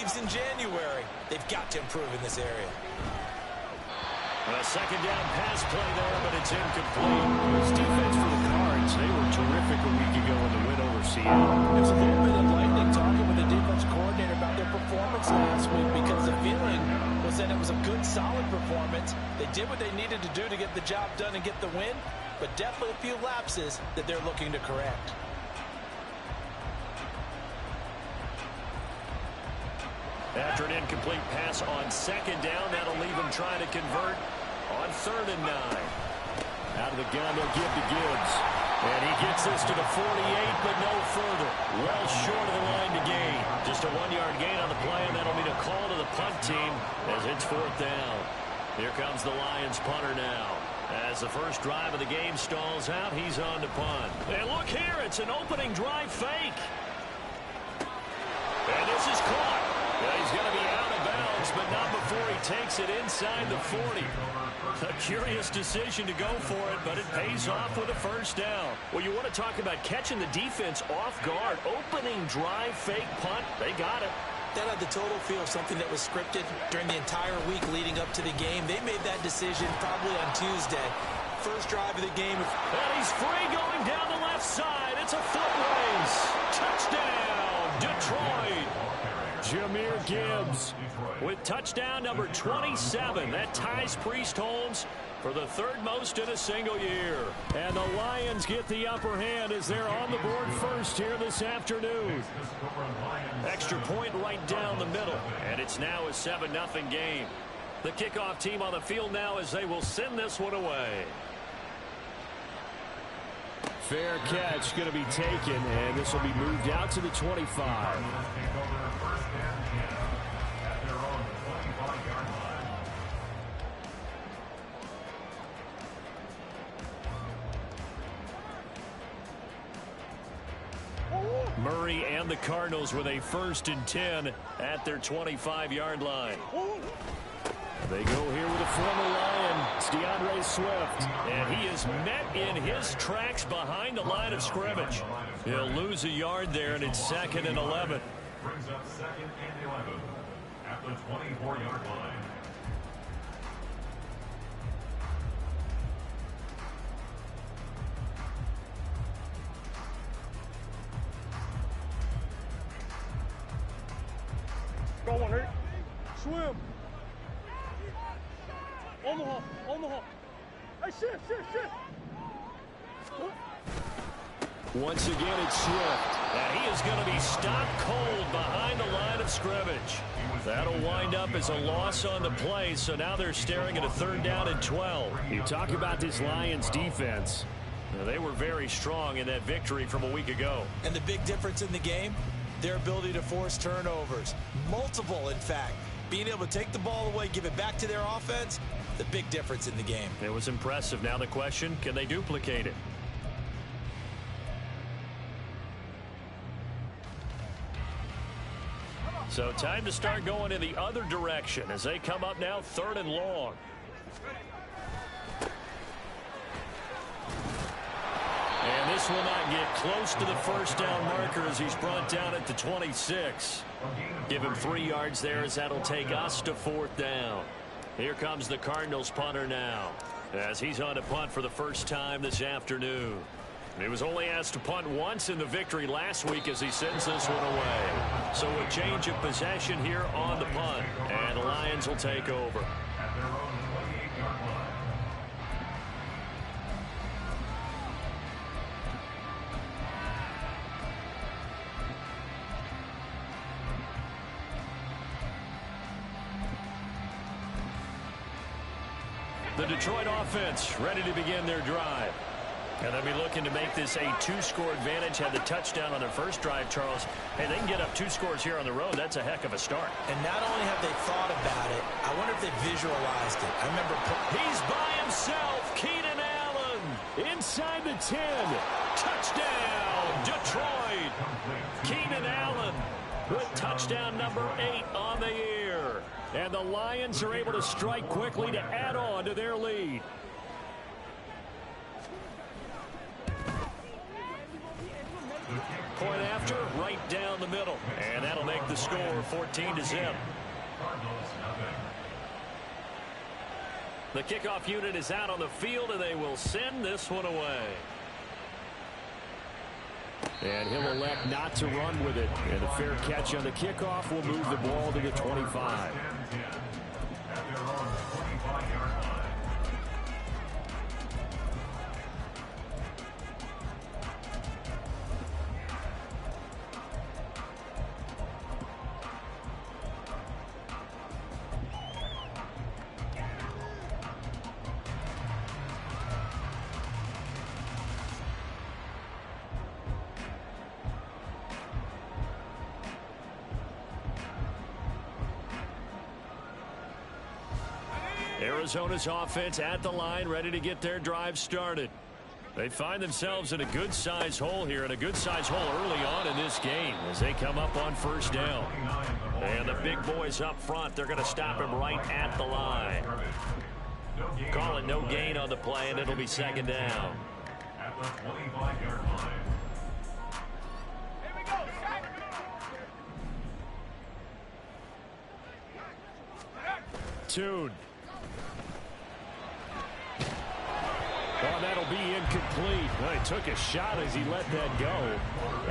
leaves in January. They've got to improve in this area. A second down pass play there, but it's incomplete. This defense for the Cards, they were terrific a week ago in the win over Seattle. There's a little bit of lightning talking with the defense coordinator about their performance last week because the feeling was that it was a good, solid performance. They did what they needed to do to get the job done and get the win, but definitely a few lapses that they're looking to correct. After an incomplete pass on second down, that'll leave him trying to convert on 3rd and 9. Out of the gun, they'll give to Gibbs. And he gets this to the 48, but no further. Well short of the line to gain. Just a 1-yard gain on the play, and that'll be a call to the punt team as it's 4th down. Here comes the Lions punter now. As the first drive of the game stalls out, he's on to punt. And look here, it's an opening drive fake. And this is caught. Yeah, he's going to be out of bounds, but not before he takes it inside the 40. A curious decision to go for it, but it pays off with a first down. Well, you want to talk about catching the defense off guard. Opening drive, fake punt. They got it. That had the total feel of something that was scripted during the entire week leading up to the game. They made that decision probably on Tuesday. First drive of the game. And he's free going down the left side. It's a foot race. Touchdown, Detroit. Jahmyr Gibbs with touchdown number 27. That ties Priest Holmes for the 3rd most in a single year. And the Lions get the upper hand as they're on the board first here this afternoon. Extra point right down the middle. And it's now a 7-0 game. The kickoff team on the field now as they will send this one away. Fair catch going to be taken, and this will be moved out to the 25. Murray and the Cardinals with a 1st and 10 at their 25-yard line. They go here with a former Lion, it's DeAndre Swift. And he is met in his tracks behind the line of scrimmage. He'll lose a yard there, and it's 2nd and 11. Brings up 2nd and 11 at the 24-yard line. Go on, Rick. Swim. On the hop, on the hop. Hey, shift. Once again, it's Swift. And he is going to be stopped cold behind the line of scrimmage. That'll wind up as a loss on the play, so now they're staring at a 3rd down and 12. You talk about this Lions defense. They were very strong in that victory from a week ago. And the big difference in the game, their ability to force turnovers. Multiple, in fact. Being able to take the ball away, give it back to their offense, the big difference in the game. It was impressive. Now the question, can they duplicate it? So time to start going in the other direction as they come up now 3rd and long. And this will not get close to the first down marker as he's brought down at the 26. Give him 3 yards there as that'll take us to 4th down. Here comes the Cardinals punter now as he's on to punt for the first time this afternoon. He was only asked to punt once in the victory last week as he sends this one away. So a change of possession here on the punt, and the Lions will take over. At their own 28-yard line. The Detroit offense ready to begin their drive. And they'll be looking to make this a 2-score advantage. Had the touchdown on their first drive, Charles. Hey, they can get up 2 scores here on the road. That's a heck of a start. And not only have they thought about it, I wonder if they visualized it. I remember... He's by himself. Keenan Allen inside the 10. Touchdown, Detroit. Keenan Allen with touchdown number 8 on the year. And the Lions are able to strike quickly to add on to their lead. The kick Point after, right down the middle. And that'll make the score 14-0. The kickoff unit is out on the field, and they will send this one away. And he'll elect not to run with it. And a fair catch on the kickoff will move the ball to the 25. Arizona's offense at the line, ready to get their drive started. They find themselves in a good-sized hole here, and a good-sized hole early on in this game as they come up on first down. And the big boys up front, they're going to stop him right at the line. Call it no gain on the play, and it'll be second down. At the 25-yard line. Tune. Oh, that'll be incomplete. Well, he took a shot as he let that go.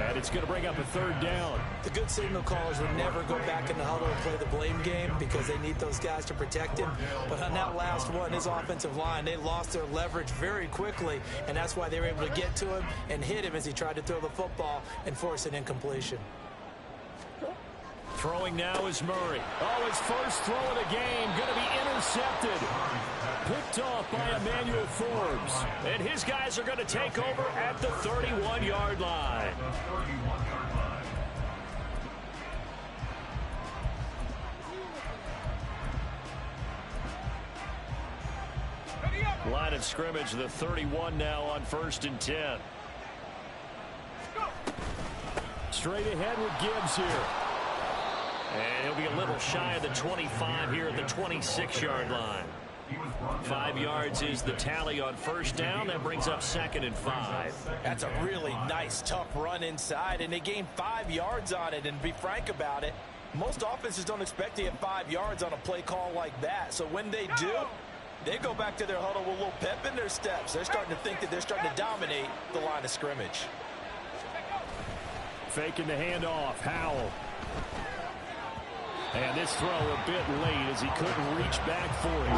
And it's going to bring up a third down. The good signal callers would never go back in the huddle and play the blame game because they need those guys to protect him. But on that last one, his offensive line, they lost their leverage very quickly, and that's why they were able to get to him and hit him as he tried to throw the football and force an incompletion. Throwing now is Murray. Oh, his first throw of the game going to be intercepted. Picked off by Emmanuel Forbes. And his guys are going to take over at the 31-yard line. Line of scrimmage, the 31 now on 1st and 10. Straight ahead with Gibbs here. And he'll be a little shy of the 25 here at the 26-yard line. 5 yards is the tally on first down. That brings up 2nd and 5. That's a really nice, tough run inside, and they gained 5 yards on it. And to be frank about it, most offenses don't expect to get 5 yards on a play call like that. So when they do, they go back to their huddle with a little pep in their steps. They're starting to think that they're starting to dominate the line of scrimmage. Faking the handoff, Howell. And this throw a bit late as he couldn't reach back for it.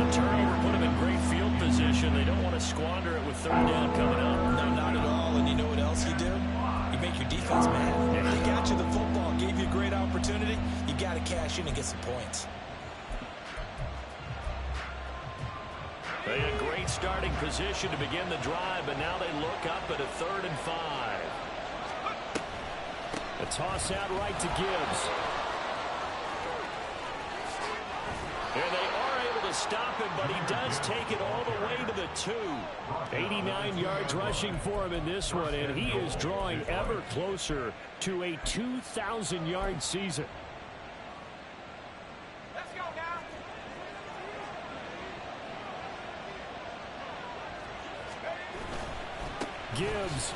The turnover put him in great field position. They don't want to squander it with third down coming up. No, not at all. And you know what else you do? You make your defense mad. If they got you the football, gave you a great opportunity, you got to cash in and get some points. They had a great starting position to begin the drive, but now they look up at a 3rd and 5. A toss out right to Gibbs. And they are able to stop him, but he does take it all the way to the 2. 89 yards rushing for him in this one, and he is drawing ever closer to a 2,000-yard season. Let's go now. Gibbs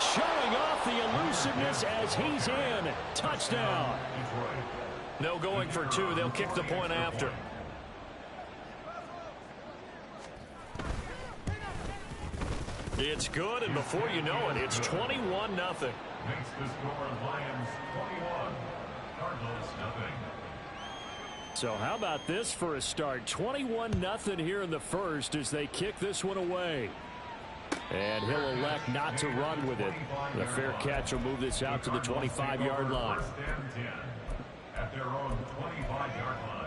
showing off the elusiveness as he's in. Touchdown. No going for 2. They'll kick the point after. It's good, and before you know it, it's 21-0. Makes the score Lions 21, Cardinals nothing. So how about this for a start? 21-0 here in the first as they kick this one away. And he'll elect not to run with it. The fair catch will move this out to the 25-yard line. At their own 25-yard line.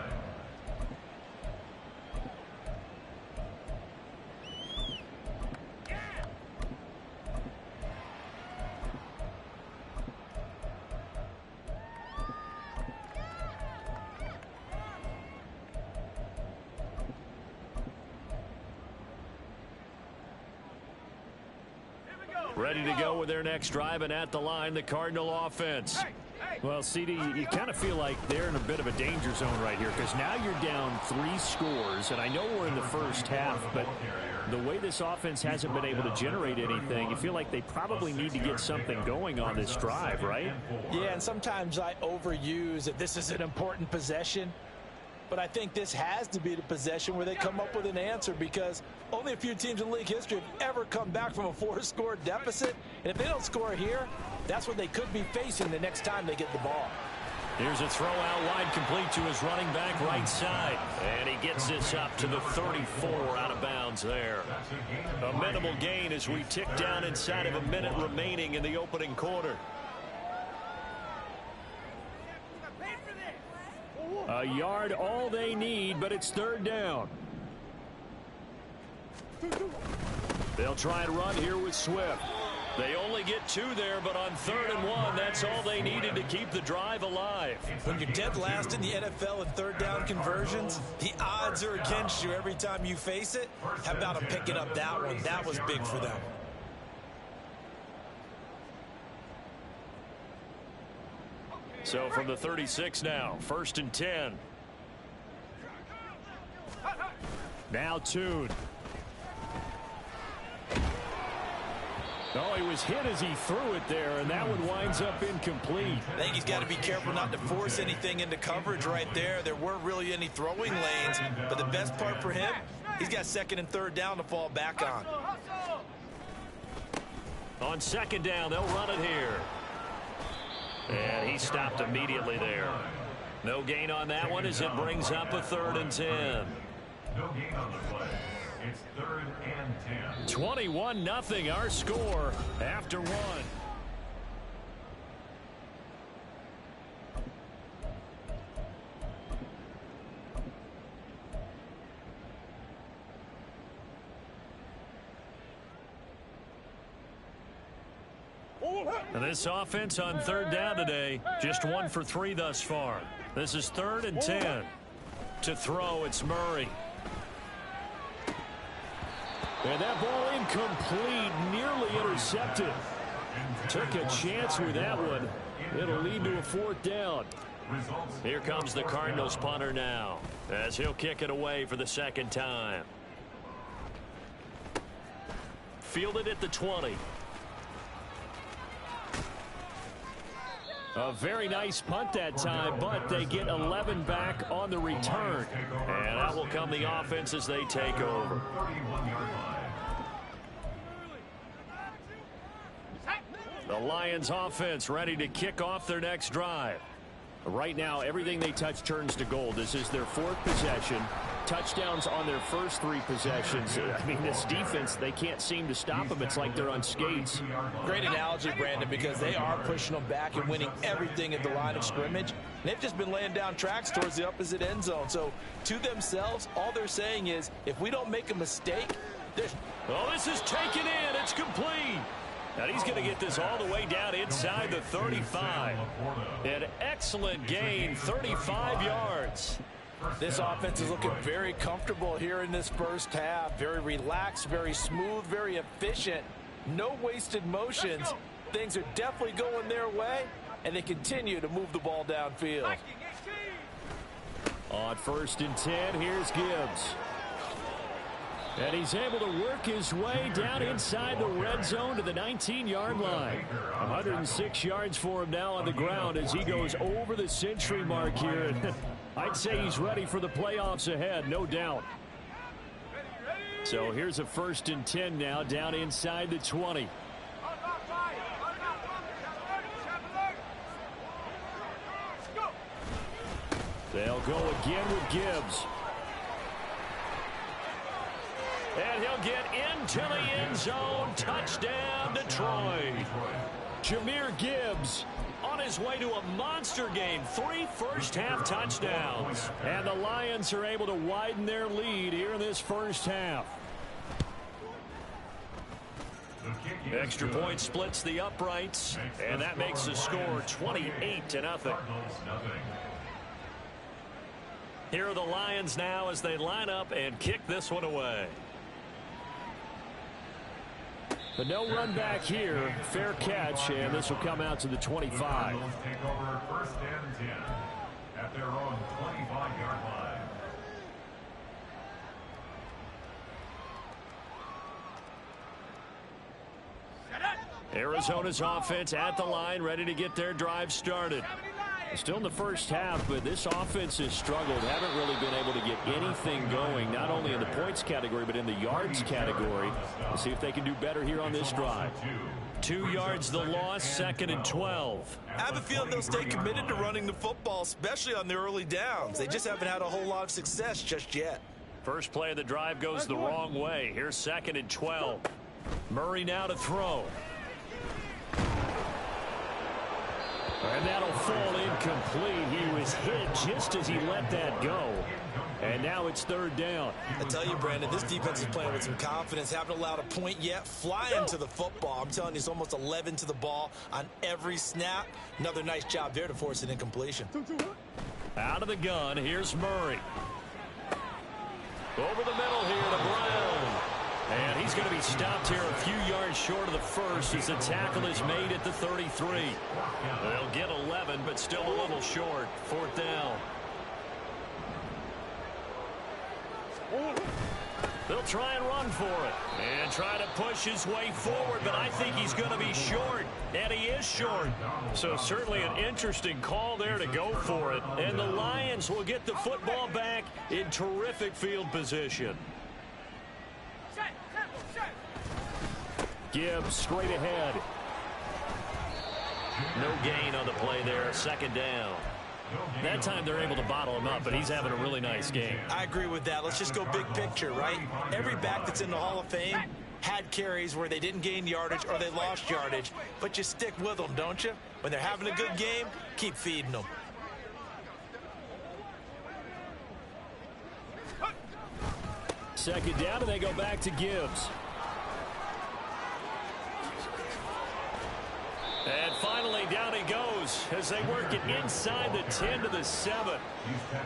Ready to go with their next drive, and at the line, the Cardinal offense. Well, CD, you kind of feel like they're in a bit of a danger zone right here because now you're down 3 scores, and I know we're in the first half, but the way this offense hasn't been able to generate anything, you feel like they probably need to get something going on this drive, right? Yeah, and sometimes I overuse that this is an important possession. But I think this has to be the possession where they come up with an answer, because only a few teams in league history have ever come back from a 4-score deficit. And if they don't score here, that's what they could be facing the next time they get the ball. Here's a throw out wide, complete to his running back right side. And he gets this up to the 34, out of bounds there. A minimal gain as we tick down inside of a minute remaining in the opening quarter. A yard all they need, but it's third down. They'll try and run here with Swift. They only get 2 there, but on 3rd and 1, that's all they needed to keep the drive alive. When you're dead last in the NFL in third down conversions, the odds are against you every time you face it. How about them picking up that one? That was big for them. So from the 36 now, 1st and 10. Now Tune. Oh, he was hit as he threw it there, and that one winds up incomplete. I think he's got to be careful not to force anything into coverage right there. There weren't really any throwing lanes, but the best part for him, he's got 2nd and 3rd down to fall back on. On 2nd down, they'll run it here. And he stopped immediately there. No gain on that one as it brings up a 3rd and 10. No gain on the play. It's 3rd and 10. 21-0 our score after 1. And this offense on 3rd down today, just 1 for 3 thus far. This is 3rd and 10. To throw, it's Murray. And that ball incomplete, nearly intercepted. Took a chance with that one. It'll lead to a 4th down. Here comes the Cardinals punter now, as he'll kick it away for the 2nd time. Fielded at the 20. A very nice punt that time, but they get 11 back on the return. And that will come the offense as they take over. The Lions offense ready to kick off their next drive. Right now, everything they touch turns to gold. This is their 4th possession. Touchdowns on their first 3 possessions. I mean, this defense, they can't seem to stop them. It's like they're on skates. Great analogy, Brandon, because they are pushing them back and winning everything at the line of scrimmage. And they've just been laying down tracks towards the opposite end zone. So, to themselves, all they're saying is, if we don't make a mistake, there's... Oh, this is taken in. It's complete. And he's going to get this all the way down inside the 35. An excellent gain, 35 yards. This offense is looking very comfortable here in this first half. Very relaxed, very smooth, very efficient. No wasted motions. Things are definitely going their way, and they continue to move the ball downfield. On 1st and 10, here's Gibbs. And he's able to work his way down inside the red zone to the 19-yard line. 106 yards for him now on the ground as he goes over the century mark here. And I'd say he's ready for the playoffs ahead, no doubt. So here's a 1st and 10 now down inside the 20. They'll go again with Gibbs. And he'll get into the end zone. Touchdown, Detroit. Jahmyr Gibbs on his way to a monster game. 3 first-half touchdowns. And the Lions are able to widen their lead here in this first half. Extra point splits the uprights. And that makes the score 28-0. Here are the Lions now as they line up and kick this one away. But no run back here. Fair catch, and this will come out to the 25. Cardinals take over 1st and 10 at their own 25-yard line. Arizona's offense at the line, ready to get their drive started. Still in the first half, but this offense has struggled. Haven't really been able to get anything going, not only in the points category, but in the yards category. We'll see if they can do better here on this drive. 2 yards the loss, 2nd and 12. I have a feeling they'll stay committed to running the football, especially on the early downs. They just haven't had a whole lot of success just yet. First play of the drive goes the wrong way. Here's 2nd and 12. Murray now to throw. And that'll fall incomplete. He was hit just as he let that go. And now it's 3rd down. I tell you, Brandon, this defense is playing with some confidence. Haven't allowed a point yet. Flying to the football. I'm telling you, it's almost 11 to the ball on every snap. Another nice job there to force an incompletion. Out of the gun, here's Murray. Over the middle here to Brown. And he's going to be stopped here a few yards short of the first as the tackle is made at the 33. They'll get 11, but still a little short. 4th down. They'll try and run for it and try to push his way forward, but I think he's going to be short, and he is short. So certainly an interesting call there to go for it, and the Lions will get the football back in terrific field position. Gibbs straight ahead. No gain on the play there. 2nd down. That time they're able to bottle him up, but he's having a really nice game. I agree with that. Let's just go big picture, right? Every back that's in the Hall of Fame had carries where they didn't gain yardage or they lost yardage, but you stick with them, don't you? When they're having a good game, keep feeding them. Second down, and they go back to Gibbs. And finally, down he goes as they work it inside the 10 to the 7.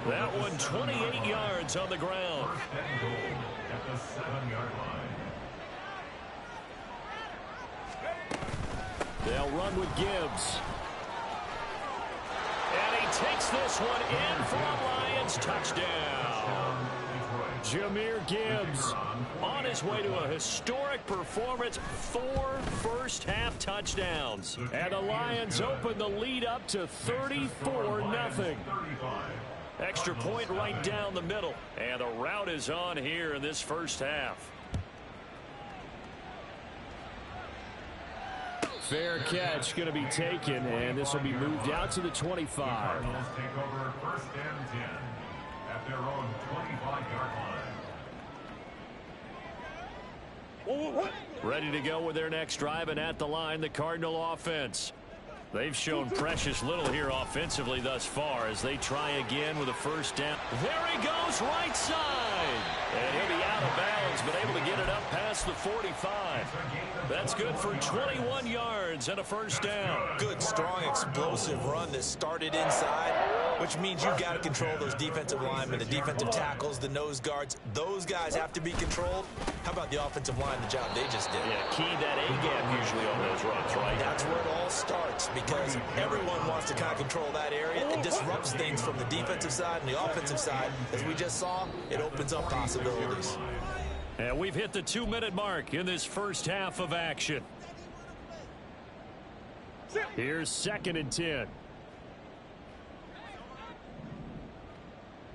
That one 28 yards on the ground. At the 7-yard line. They'll run with Gibbs. And he takes this one in for a Lions touchdown. Jahmyr Gibbs on his way to a historic performance, 4 first-half touchdowns. And the Lions open the lead up to 34-0. Extra point right down the middle. And the route is on here in this first half. Fair catch going to be taken, and this will be moved out to the 25. Cardinals take over 1st and 10 at their own 25-yard line. Ready to go with their next drive, and at the line, the Cardinal offense. They've shown precious little here offensively thus far as they try again with a 1st down. There he goes, right side. And he'll be out of bounds, but able to get it up past the 45. That's good for 21 yards and a 1st down. Good, strong, explosive run that started inside, which means you've got to control those defensive linemen, the defensive tackles, the nose guards. Those guys have to be controlled. How about the offensive line, the job they just did? Yeah, key that A-gap usually on those runs, right? That's where it all starts because everyone wants to kind of control that area. It disrupts things from the defensive side and the offensive side. As we just saw, it opens up possibilities. And we've hit the 2-minute mark in this first half of action. Here's 2nd and 10.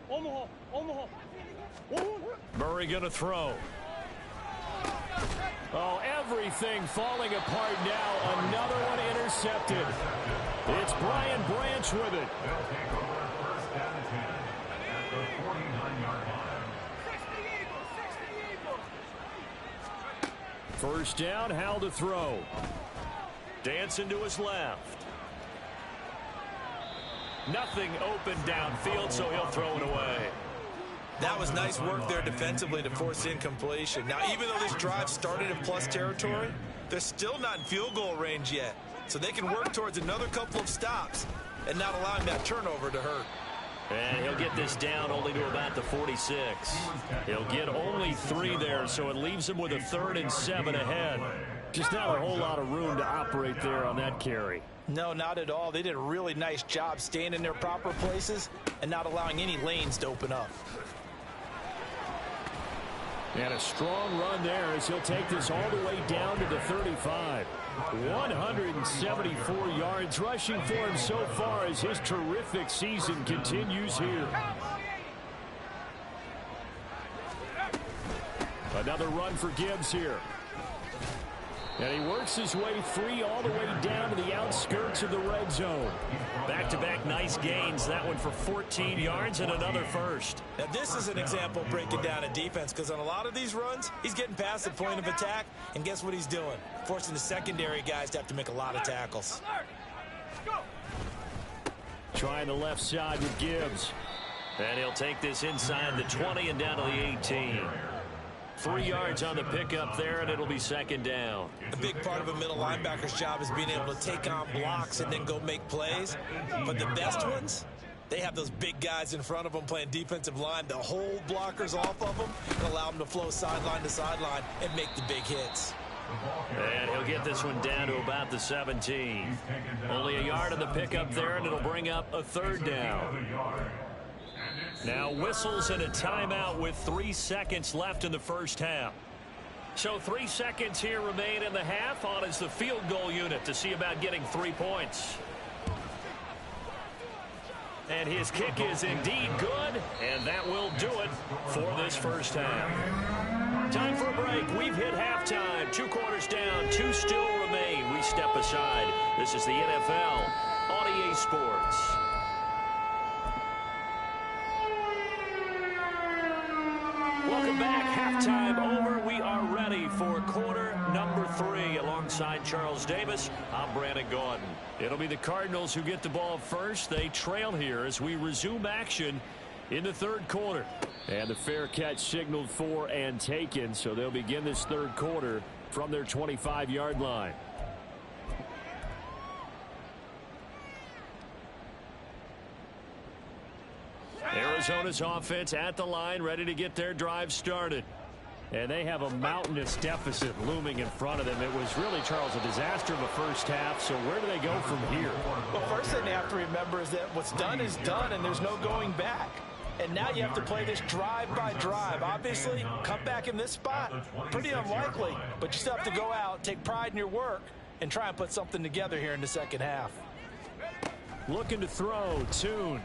Omaha. Murray going to throw. Oh, everything falling apart now. Another one intercepted. It's Brian Branch with it. They'll take over 1st and 10 at the 49-yard line. 1st down, Howell to throw. Dancing to his left. Nothing open downfield, so he'll throw it away. That was nice work there defensively to force incompletion. Now, even though this drive started in plus territory, they're still not in field goal range yet. So they can work towards another couple of stops and not allowing that turnover to hurt. And he'll get this down only to about the 46. He'll get only 3 there, so it leaves him with a 3rd and 7 ahead. Just not a whole lot of room to operate there on that carry. No, not at all. They did a really nice job staying in their proper places and not allowing any lanes to open up. And a strong run there as he'll take this all the way down to the 35. 174 yards rushing for him so far as his terrific season continues here. Another run for Gibbs here. And he works his way free all the way down to the outskirts of the red zone. Back-to-back nice gains. That one for 14 yards and another first. Now, this is an example of breaking down a defense, because on a lot of these runs, he's getting past the point of attack, and guess what he's doing? Forcing the secondary guys to have to make a lot of tackles. Trying the left side with Gibbs. And he'll take this inside the 20 and down to the 18. 3 yards on the pickup there, and it'll be second down. A big part of a middle linebacker's job is being able to take on blocks and then go make plays. But the best ones, they have those big guys in front of them playing defensive line to hold blockers off of them and allow them to flow sideline to sideline and make the big hits. And he'll get this one down to about the 17. Only a yard on the pickup there, and it'll bring up a third down. Now whistles and a timeout with 3 seconds left in the first half. So 3 seconds here remain in the half. On is the field goal unit to see about getting 3 points. And his kick is indeed good, and that will do it for this first half. Time for a break. We've hit halftime. 2 quarters down, 2 still remain. We step aside. This is the NFL on EA Sports. Welcome back. Halftime over. We are ready for quarter number 3. Alongside Charles Davis, I'm Brandon Gordon. It'll be the Cardinals who get the ball first. They trail here as we resume action in the third quarter. And the fair catch signaled for and taken, so they'll begin this third quarter from their 25-yard line. Arizona's offense at the line, ready to get their drive started. And they have a mountainous deficit looming in front of them. It was really, Charles, a disaster of a first half. So where do they go from here? Well, first thing they have to remember is that what's done is done, and there's no going back. And now you have to play this drive by drive. Obviously, come back in this spot, pretty unlikely. But you still have to go out, take pride in your work, and try and put something together here in the second half. Looking to throw, Tune.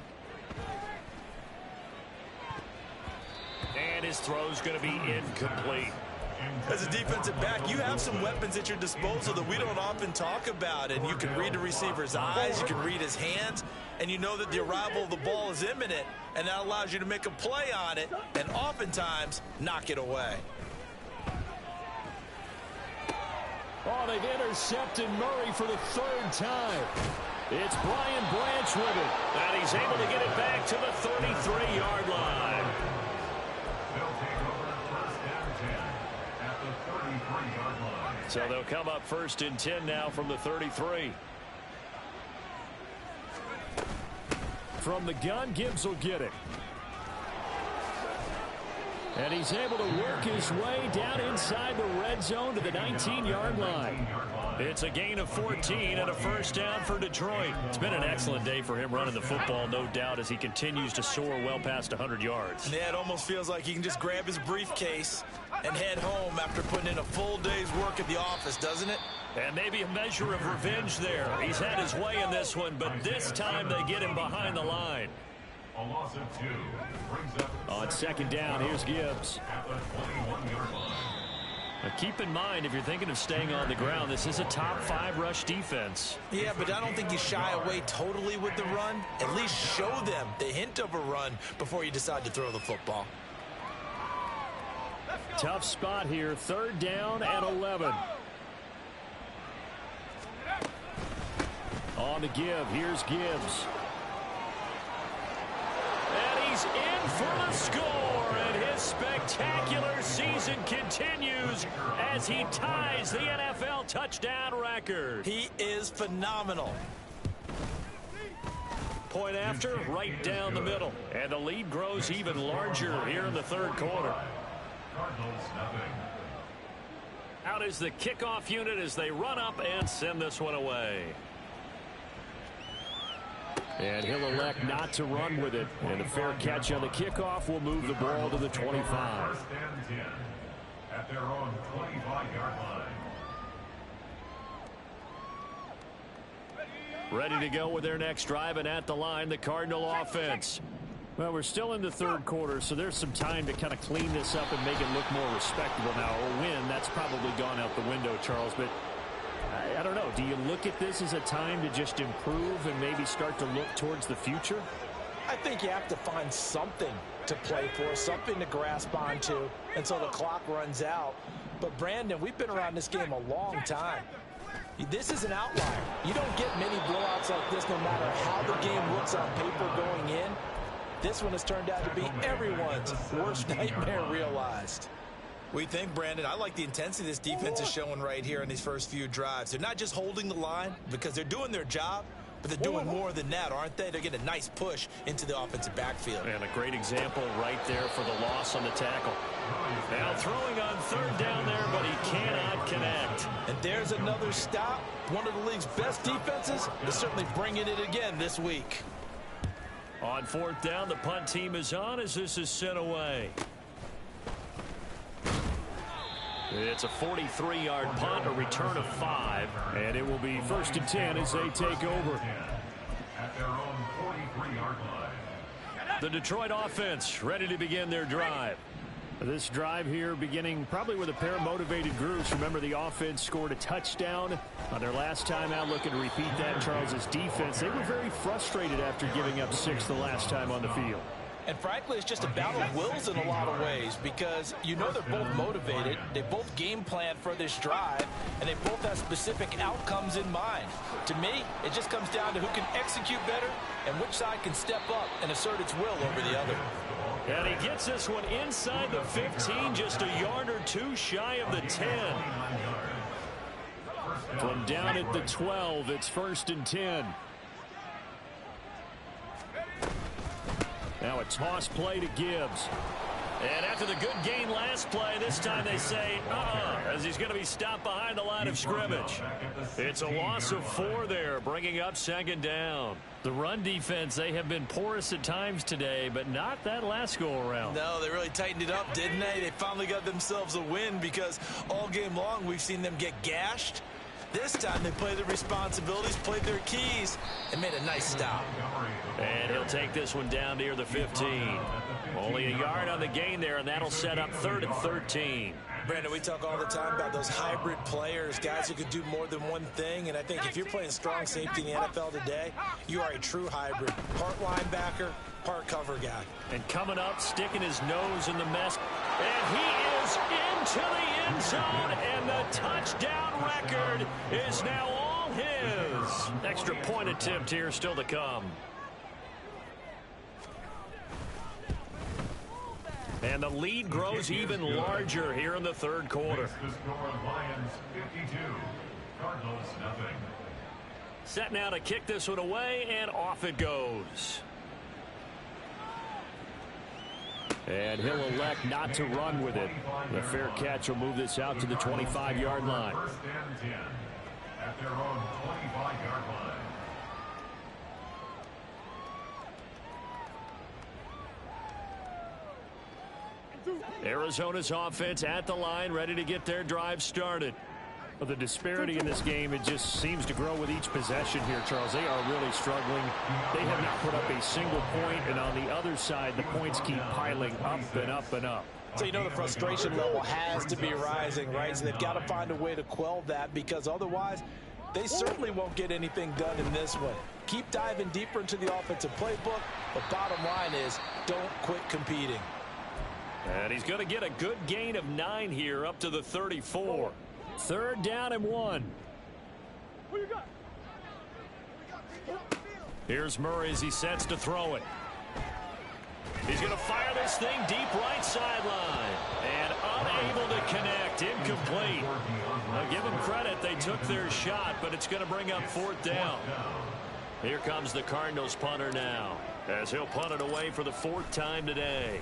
And his throw's going to be incomplete. As a defensive back, you have some weapons at your disposal that we don't often talk about. And you can read the receiver's eyes, you can read his hands, and you know that the arrival of the ball is imminent, and that allows you to make a play on it and oftentimes knock it away. Oh, they've intercepted Murray for the 3rd time. It's Brian Branch with it, and he's able to get it back to the 33-yard line. So they'll come up 1st and 10 now from the 33. From the gun, Gibbs will get it. And he's able to work his way down inside the red zone to the 19-yard line. It's a gain of 14 and a first down for Detroit. It's been an excellent day for him running the football, no doubt, as he continues to soar well past 100 yards. Yeah, it almost feels like he can just grab his briefcase and head home after putting in a full day's work at the office, doesn't it? And maybe a measure of revenge there. He's had his way in this one, but this time they get him behind the line. A loss of 2 brings up on 2nd down, here's Gibbs. at the 21-yard line. Now keep in mind, if you're thinking of staying on the ground, this is a top 5 rush defense. Yeah, but I don't think you shy away totally with the run. At least show them the hint of a run before you decide to throw the football. Tough spot here, 3rd down and 11. On the give, here's Gibbs. And he's in for the score, and his spectacular season continues as he ties the NFL touchdown record. He is phenomenal. Point after, right down the middle. And the lead grows even larger here in the 3rd quarter. Cardinals nothing. Out is the kickoff unit as they run up and send this one away. And he'll elect not to run with it. And a fair catch on the kickoff will move the ball to the 25. 1st and 10 at their own 25-yard line. Ready to go with their next drive, and at the line, the Cardinal offense. Well, we're still in the third quarter, so there's some time to kind of clean this up and make it look more respectable. Now, a win, that's probably gone out the window, Charles, but I don't know. Do you look at this as a time to just improve and maybe start to look towards the future? I think you have to find something to play for, something to grasp onto until the clock runs out. But, Brandon, we've been around this game a long time. This is an outlier. You don't get many blowouts like this no matter how the game looks on paper going in. This one has turned out to be everyone's worst nightmare realized. We think, Brandon, I like the intensity this defense is showing right here in these first few drives. They're not just holding the line because they're doing their job, but they're doing more than that, aren't they? They're getting a nice push into the offensive backfield. And a great example right there for the loss on the tackle. Now throwing on third down there, but he cannot connect. And there's another stop. One of the league's best defenses is certainly bringing it again this week. On fourth down, the punt team is on as this is sent away. It's a 43-yard punt, a return of 5, and it will be 1st and 10 as they take over. At their own 43-yard line. The Detroit offense ready to begin their drive. This drive here beginning probably with a pair of motivated groups. Remember, the offense scored a touchdown on their last time out. Looking to repeat that. Charles's defense, they were very frustrated after giving up 6 the last time on the field. And frankly, it's just a battle of wills in a lot of ways because you know they're both motivated. They both game plan for this drive, and they both have specific outcomes in mind. To me, it just comes down to who can execute better and which side can step up and assert its will over the other. And he gets this one inside the 15, just a yard or two shy of the 10. From down at the 12, it's 1st and 10. Now a toss play to Gibbs. And after the good gain last play, this time they say, as he's going to be stopped behind the line of scrimmage. It's a loss of 4 there, bringing up 2nd down. The run defense, they have been porous at times today, but not that last go-around. No, they really tightened it up, didn't they? They finally got themselves a win because all game long we've seen them get gashed. This time they played their responsibilities, played their keys, and made a nice stop. And he'll take this one down near the 15. Only a yard on the gain there, and that'll set up 3rd and 13. Brandon, we talk all the time about those hybrid players, guys who can do more than one thing. And I think if you're playing strong safety in the NFL today, you are a true hybrid. Part linebacker, part cover guy. And coming up, sticking his nose in the mess. And he is into the end zone, and the touchdown record is now all his. Extra point attempt here still to come. And the lead grows even larger here in the third quarter. The score of Lions 52, Cardinals nothing. Set now to kick this one away, and off it goes. And he'll elect not to run with it. The fair catch will move this out to the 25-yard line. 1st and 10 at their own 25-yard line. Arizona's offense at the line, ready to get their drive started. Well, the disparity in this game, it just seems to grow with each possession here, Charles. They are really struggling. They have not put up a single point, and on the other side, the points keep piling up and up and up. So you know the frustration level has to be rising, right? So they've got to find a way to quell that because otherwise they certainly won't get anything done in this one. Keep diving deeper into the offensive playbook. The bottom line is don't quit competing. And he's going to get a good gain of 9 here up to the 34. 3rd down and 1. Who you got? Here's Murray as he sets to throw it. He's going to fire this thing deep right sideline. And unable to connect. Incomplete. Now give them credit. They took their shot, but it's going to bring up 4th down. Here comes the Cardinals punter now, as he'll punt it away for the 4th time today.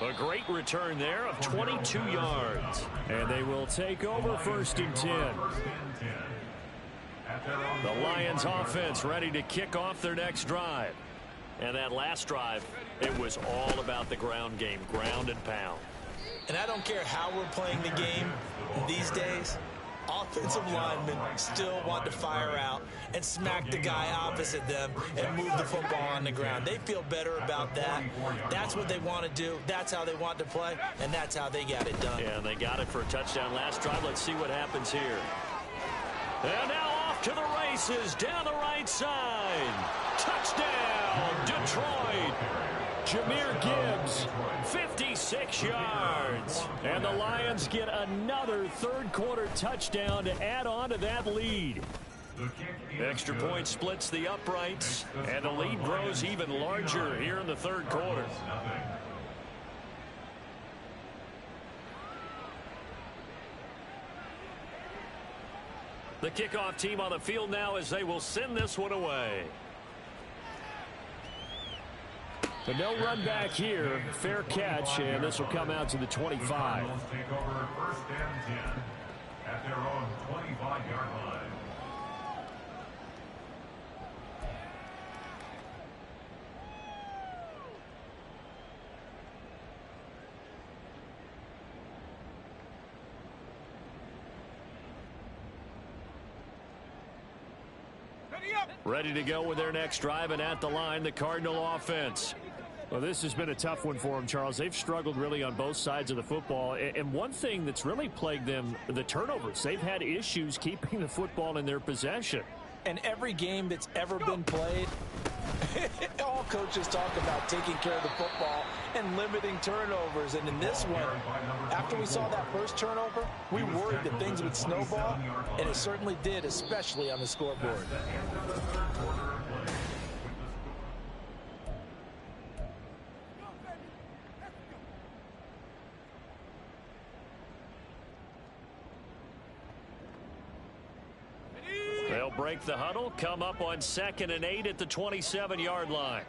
A great return there of 22 yards. And they will take over 1st and 10. The Lions offense ready to kick off their next drive. And that last drive, it was all about the ground game, ground and pound. And I don't care how we're playing the game these days, offensive linemen still want to fire out and smack the guy opposite them and move the football on the ground. They feel better about that. That's what they want to do. That's how they want to play, and that's how they got it done. Yeah, and they got it for a touchdown last drive. Let's see what happens here. And now off to the races down the right side. Touchdown, Detroit. Jahmyr Gibbs, 56 yards. And the Lions get another third-quarter touchdown to add on to that lead. Extra point splits the uprights, and the lead grows even larger here in the third quarter. The kickoff team on the field now as they will send this one away. But no run back here. Fair catch, and this will come out to the 25. Take over first and 10 at their own 25-yard line. Ready to go with their next drive, and at the line, the Cardinal offense. Well, this has been a tough one for them, Charles. They've struggled really on both sides of the football. And one thing that's really plagued them, the turnovers. They've had issues keeping the football in their possession. And every game that's ever been played, all coaches talk about taking care of the football and limiting turnovers. And in this one, after we saw that first turnover, we worried that things would snowball, and it certainly did, especially on the scoreboard. They'll break the huddle, come up on 2nd and 8 at the 27-yard line.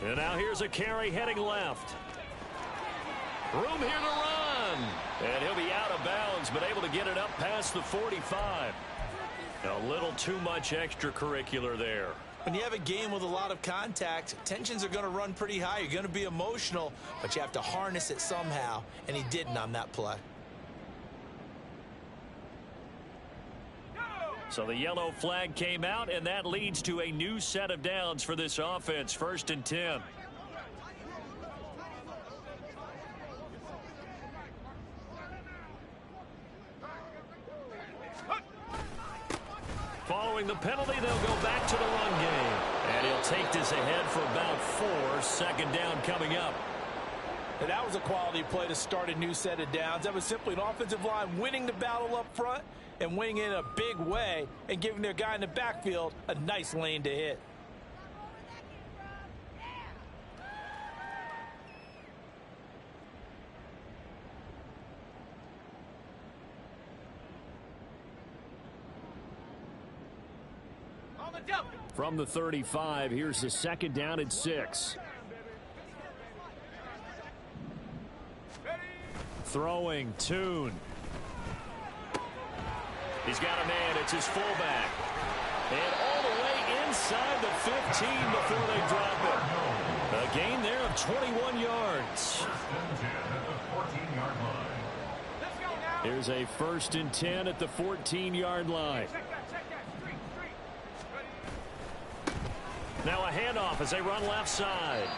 And now here's a carry heading left. Room here to run. And he'll be out of bounds, but able to get it up past the 45. A little too much extracurricular there. When you have a game with a lot of contact, tensions are going to run pretty high. You're going to be emotional, but you have to harness it somehow, and he didn't on that play. So the yellow flag came out, and that leads to a new set of downs for this offense. 1st and 10. Following the penalty, they'll go back to the run game. And he'll take this ahead for about 4. 2nd down coming up. And that was a quality play to start a new set of downs. That was simply an offensive line winning the battle up front and winning in a big way and giving their guy in the backfield a nice lane to hit. From the 35, here's the 2nd down and 6. Throwing, Tune. He's got a man. It's his fullback. And all the way inside the 15 before they drop it. A gain there of 21 yards. Here's a 1st and 10 at the 14-yard line. Now a handoff as they run left side.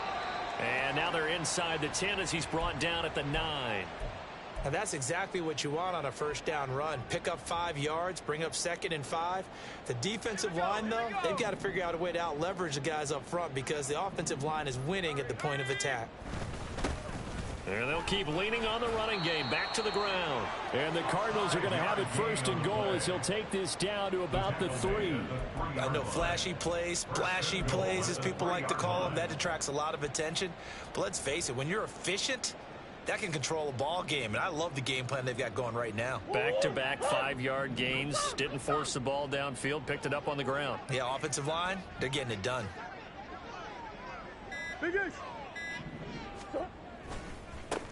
And now they're inside the 10 as he's brought down at the 9. And that's exactly what you want on a 1st down run. Pick up 5 yards, bring up 2nd and 5. The defensive line, though, they've got to figure out a way to out-leverage the guys up front because the offensive line is winning at the point of attack. And they'll keep leaning on the running game. Back to the ground. And the Cardinals are going to have it 1st and goal as he'll take this down to about the 3. I know flashy plays, splashy plays, as people like to call them, that attracts a lot of attention. But let's face it, when you're efficient, that can control a ball game. And I love the game plan they've got going right now. Back-to-back 5-yard gains. Didn't force the ball downfield. Picked it up on the ground. Yeah, offensive line, they're getting it done. Big Ace.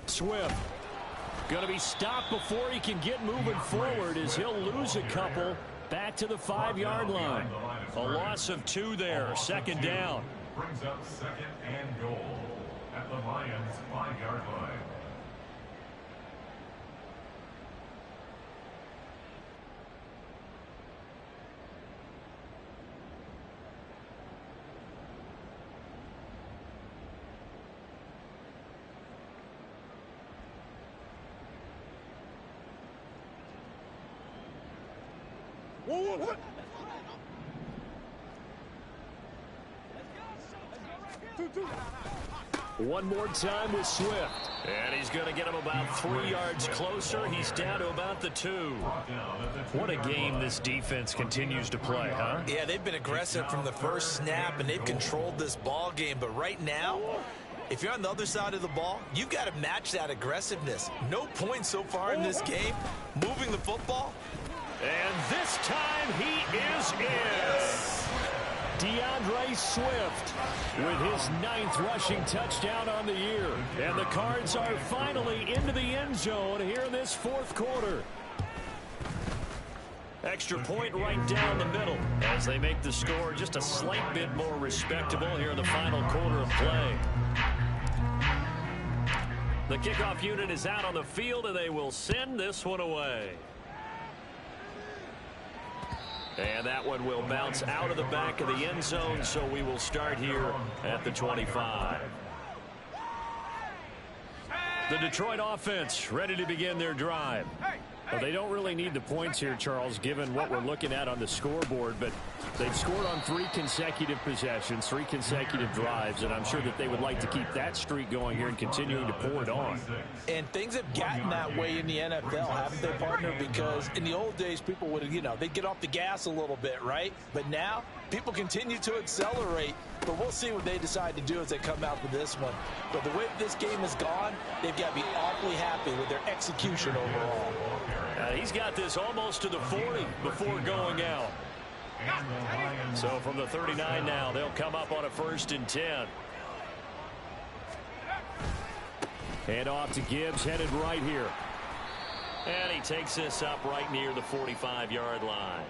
Swift. Going to be stopped before he can get moving forward as he'll lose a couple back to the 5-yard line. A loss of 2 there, 2nd down. Brings up 2nd and goal at the Lions' 5-yard line. Whoa. One more time with Swift. And he's going to get him about 3 yards closer. He's down to about the 2. What a game this defense continues to play, huh? Yeah, they've been aggressive from the first snap, and they've controlled this ball game. But right now, if you're on the other side of the ball, you've got to match that aggressiveness. No points so far in this game. Moving the football. And this time he is in. DeAndre Swift with his 9th rushing touchdown on the year. And the Cards are finally into the end zone here in this 4th quarter. Extra point right down the middle as they make the score just a slight bit more respectable here in the final quarter of play. The kickoff unit is out on the field, and they will send this one away. And that one will bounce out of the back of the end zone, so we will start here at the 25. The Detroit offense ready to begin their drive. Well, they don't really need the points here, Charles, given what we're looking at on the scoreboard, but they've scored on 3 consecutive possessions, 3 consecutive drives, and I'm sure that they would like to keep that streak going here and continuing to pour it on. And things have gotten that way in the NFL, haven't they, partner? Because in the old days, people would, they'd get off the gas a little bit, right? But now, people continue to accelerate, but we'll see what they decide to do as they come out with this one. But the way this game has gone, they've got to be awfully happy with their execution overall. He's got this almost to the 40 before going out. So from the 39 now, they'll come up on a 1st and 10. Hand off to Gibbs, headed right here. And he takes this up right near the 45-yard line.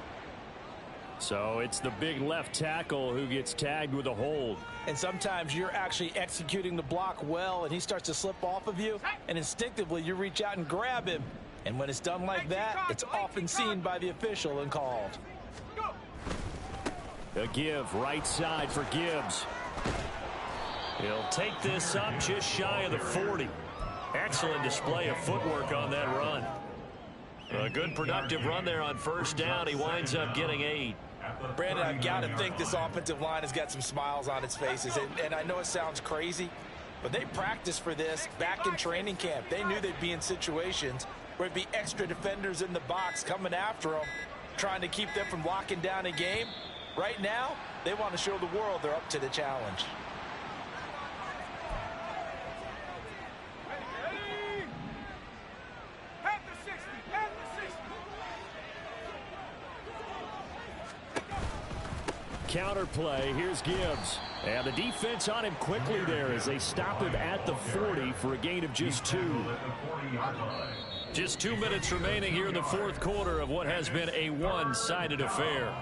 So it's the big left tackle who gets tagged with a hold. And sometimes you're actually executing the block well, and he starts to slip off of you, and instinctively you reach out and grab him. And when it's done like that, it's often seen by the official and called. A give right side for Gibbs. He'll take this up just shy of the 40. Excellent display of footwork on that run. A good productive run there on 1st down. He winds up getting 8. Brandon, I've got to think this offensive line has got some smiles on its faces. And I know it sounds crazy, but they practiced for this back in training camp. They knew they'd be in situations where it'd be extra defenders in the box coming after them, trying to keep them from locking down a game. Right now, they want to show the world they're up to the challenge. Counter play. Here's Gibbs. And the defense on him quickly there as they stop him at the 40 for a gain of just 2. Just 2 minutes remaining here in the 4th quarter of what has been a one-sided affair.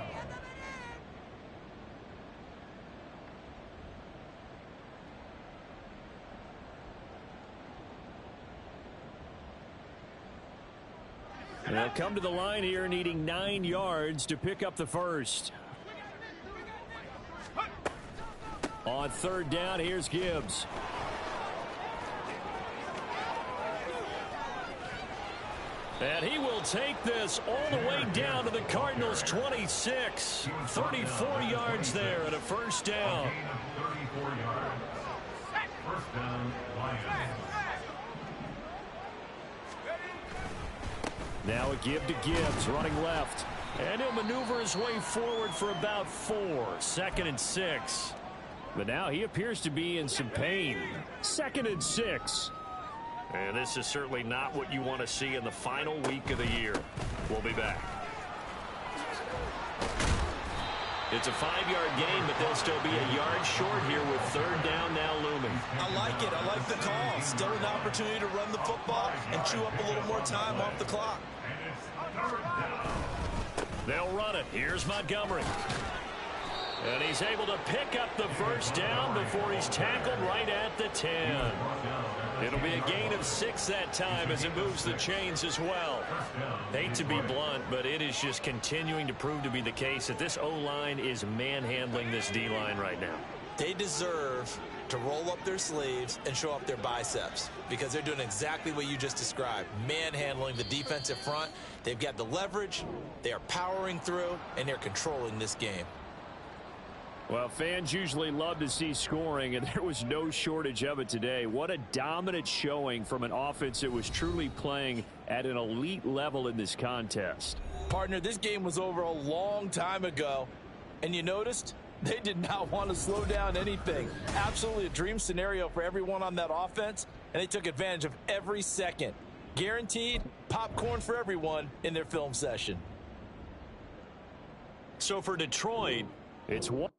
They'll come to the line here needing 9 yards to pick up the 1st. On 3rd down, here's Gibbs. And he will take this all the way down to the Cardinals' 26. 34 yards there and a 1st down. 34 yards. 1st down, Lions. Now a give to Gibbs, running left. And he'll maneuver his way forward for about 4. 2nd and 6. But now he appears to be in some pain. 2nd and 6. And this is certainly not what you want to see in the final week of the year. We'll be back. It's a 5-yard gain, but they'll still be a yard short here with third down now looming. I like it. I like the call. Still an opportunity to run the football and chew up a little more time off the clock. They'll run it. Here's Montgomery. And he's able to pick up the first down before he's tackled right at the 10. It'll be a gain of 6 that time as it moves the chains as well. Hate to be blunt, but it is just continuing to prove to be the case that this O-line is manhandling this D-line right now. They deserve to roll up their sleeves and show off their biceps because they're doing exactly what you just described, manhandling the defensive front. They've got the leverage, they are powering through, and they're controlling this game. Well, fans usually love to see scoring, and there was no shortage of it today. What a dominant showing from an offense that was truly playing at an elite level in this contest. Partner, this game was over a long time ago, and you noticed they did not want to slow down anything. Absolutely a dream scenario for everyone on that offense, and they took advantage of every second. Guaranteed popcorn for everyone in their film session. So for Detroit, it's one.